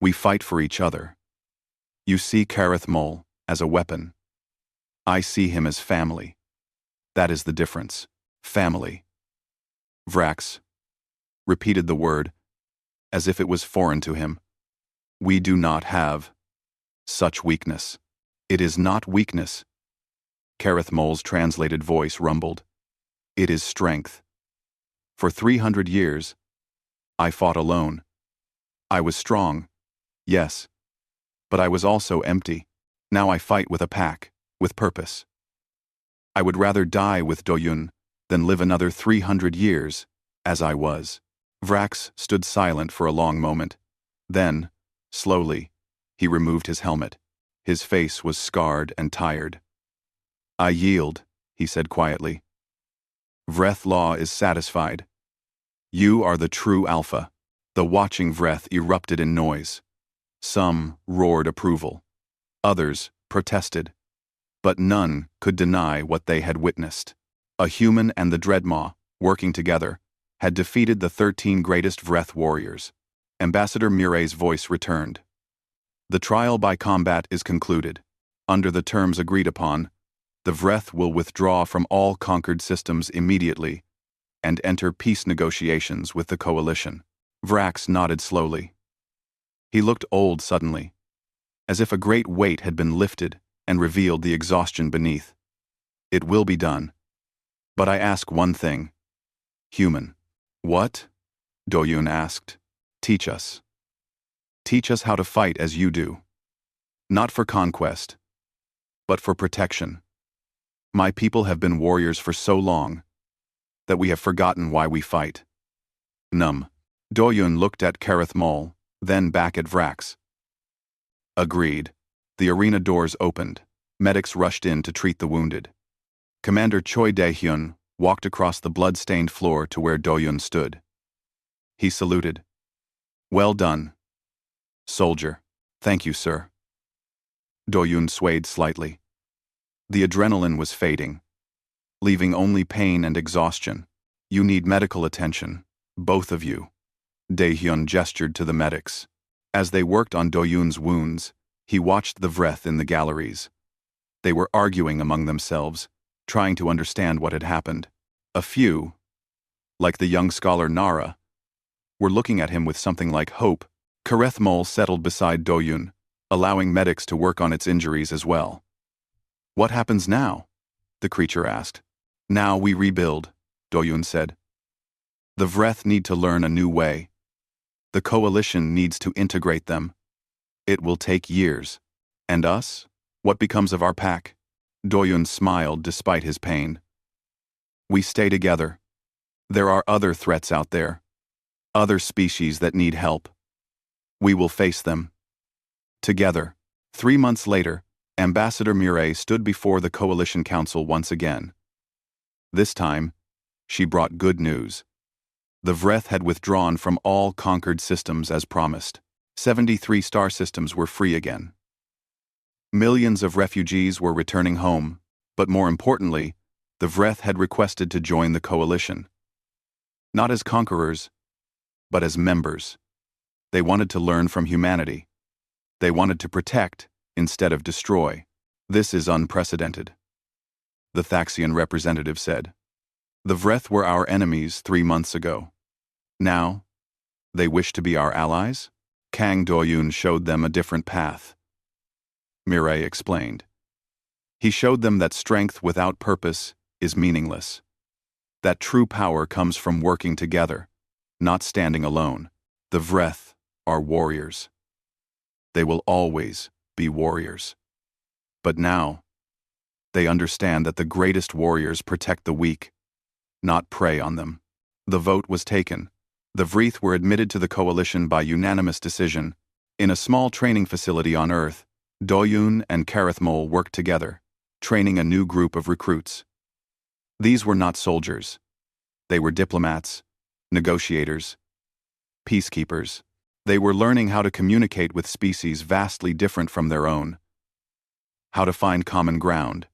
We fight for each other. You see Kareth Mol as a weapon. I see him as family. That is the difference. Family. Vrax repeated the word, as if it was foreign to him. We do not have such weakness. It is not weakness. Kareth Mol's translated voice rumbled. It is strength. For 300 years, I fought alone. I was strong, Yes. But I was also empty. Now I fight with a pack, with purpose. I would rather die with Doyun than live another 300 years, as I was. Vrax stood silent for a long moment. Then, slowly, he removed his helmet. His face was scarred and tired. I yield, he said quietly. Vreth Law is satisfied. You are the true Alpha. The watching Vreth erupted in noise. Some roared approval. Others protested. But none could deny what they had witnessed. A human and the Dreadmaw, working together, had defeated the 13 greatest Vreth warriors. Ambassador Miray's voice returned. The trial by combat is concluded. Under the terms agreed upon, the Vreth will withdraw from all conquered systems immediately and enter peace negotiations with the coalition. Vrax nodded slowly. He looked old suddenly, as if a great weight had been lifted and revealed the exhaustion beneath. It will be done. But I ask one thing. Human. What? Doyun asked. Teach us. Teach us how to fight as you do. Not for conquest, but for protection. My people have been warriors for so long that we have forgotten why we fight. Doyun looked at Kareth Mol, then back at Vrax. Agreed. The arena doors opened. Medics rushed in to treat the wounded. Commander Choi Dae-hyun walked across the blood-stained floor to where Doyun stood. He saluted. Well done. Soldier. Thank you, sir. Doyun swayed slightly. The adrenaline was fading, leaving only pain and exhaustion. You need medical attention, both of you. Dae-hyun gestured to the medics. As they worked on Doyun's wounds, he watched the Vreth in the galleries. They were arguing among themselves, trying to understand what had happened. A few, like the young scholar Nara, were looking at him with something like hope. Kareth Mol settled beside Doyun, allowing medics to work on its injuries as well. What happens now? The creature asked. Now we rebuild, Doyun said. The Vreth need to learn a new way. The coalition needs to integrate them. It will take years. And us? What becomes of our pack? Doyun smiled despite his pain. We stay together. There are other threats out there. Other species that need help. We will face them. Together. 3 months later, Ambassador Miray stood before the Coalition Council once again. This time, she brought good news. The Vreth had withdrawn from all conquered systems as promised. 73 star systems were free again. Millions of refugees were returning home, but more importantly, the Vreth had requested to join the coalition. Not as conquerors, but as members. They wanted to learn from humanity. They wanted to protect instead of destroy. This is unprecedented, the Thaxian representative said. The Vreth were our enemies 3 months ago. Now, they wish to be our allies? Kang Doyun showed them a different path. Miray explained. He showed them that strength without purpose is meaningless. That true power comes from working together, not standing alone. The Vreth are warriors. They will always be warriors. But now, they understand that the greatest warriors protect the weak, not prey on them. The vote was taken. The Vreth were admitted to the coalition by unanimous decision. In a small training facility on Earth, Doyun and Kareth Mol worked together, training a new group of recruits. These were not soldiers. They were diplomats, negotiators, peacekeepers. They were learning how to communicate with species vastly different from their own, how to find common ground,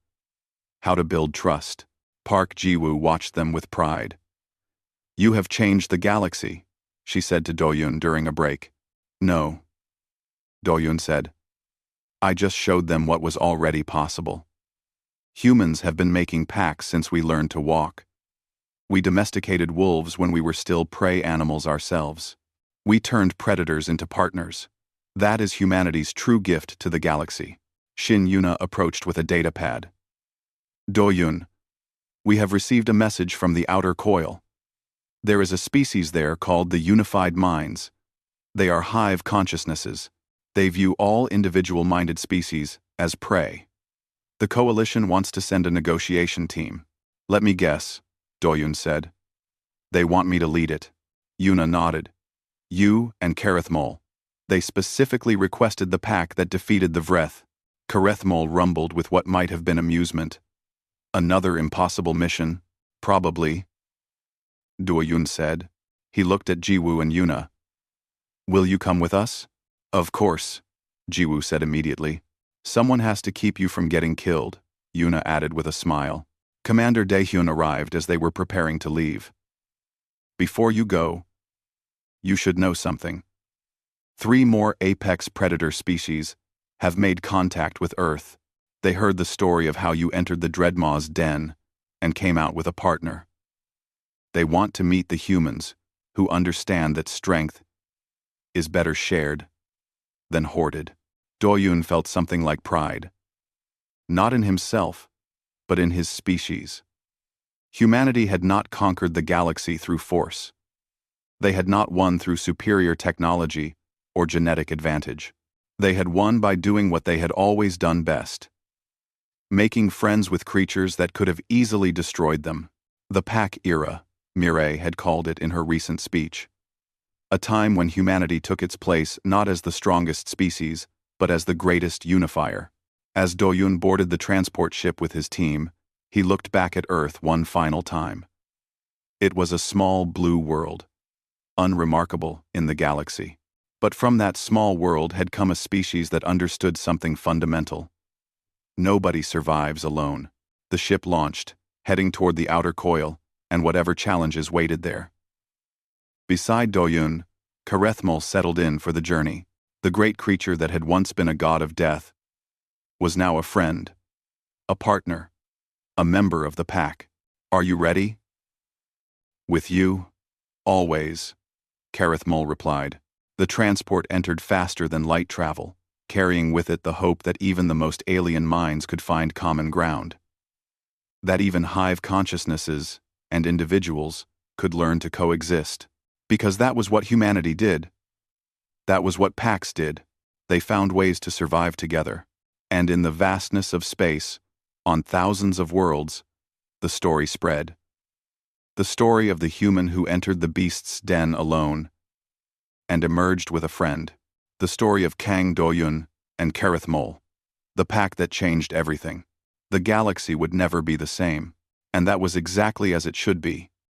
how to build trust. Park Jiwoo watched them with pride. You have changed the galaxy, she said to Doyun during a break. No, Doyun said. I just showed them what was already possible. Humans have been making packs since we learned to walk. We domesticated wolves when we were still prey animals ourselves. We turned predators into partners. That is humanity's true gift to the galaxy. Shin Yuna approached with a data pad. Doyun, we have received a message from the outer coil. There is a species there called the Unified Minds. They are hive consciousnesses. They view all individual-minded species as prey. The coalition wants to send a negotiation team. Let me guess, Doyun said. They want me to lead it. Yuna nodded. You and Karethmol. They specifically requested the pack that defeated the Vreth. Karethmol rumbled with what might have been amusement. Another impossible mission? Probably. Doyun said. He looked at Jiwoo and Yuna. Will you come with us? Of course, Jiwoo said immediately. Someone has to keep you from getting killed, Yuna added with a smile. Commander Daehyun arrived as they were preparing to leave. Before you go, you should know something. 3 more apex predator species have made contact with Earth. They heard the story of how you entered the Dreadmaw's den and came out with a partner. They want to meet the humans, who understand that strength is better shared than hoarded. Doyun felt something like pride. Not in himself, but in his species. Humanity had not conquered the galaxy through force. They had not won through superior technology or genetic advantage. They had won by doing what they had always done best. Making friends with creatures that could have easily destroyed them. The Pack Era, Mireille had called it in her recent speech. A time when humanity took its place not as the strongest species, but as the greatest unifier. As Doyun boarded the transport ship with his team, he looked back at Earth one final time. It was a small blue world, unremarkable in the galaxy. But from that small world had come a species that understood something fundamental. Nobody survives alone. The ship launched, heading toward the outer coil, and whatever challenges waited there. Beside Doyun, Karethmol settled in for the journey. The great creature that had once been a god of death was now a friend, a partner, a member of the pack. Are you ready? With you, always, Karethmol replied. The transport entered faster than light travel, carrying with it the hope that even the most alien minds could find common ground. That even hive consciousnesses and individuals could learn to coexist. Because that was what humanity did. That was what packs did. They found ways to survive together. And in the vastness of space, on thousands of worlds, the story spread. The story of the human who entered the beast's den alone and emerged with a friend. The story of Kang Doyun and Karethmol. The pack that changed everything. The galaxy would never be the same. And that was exactly as it should be.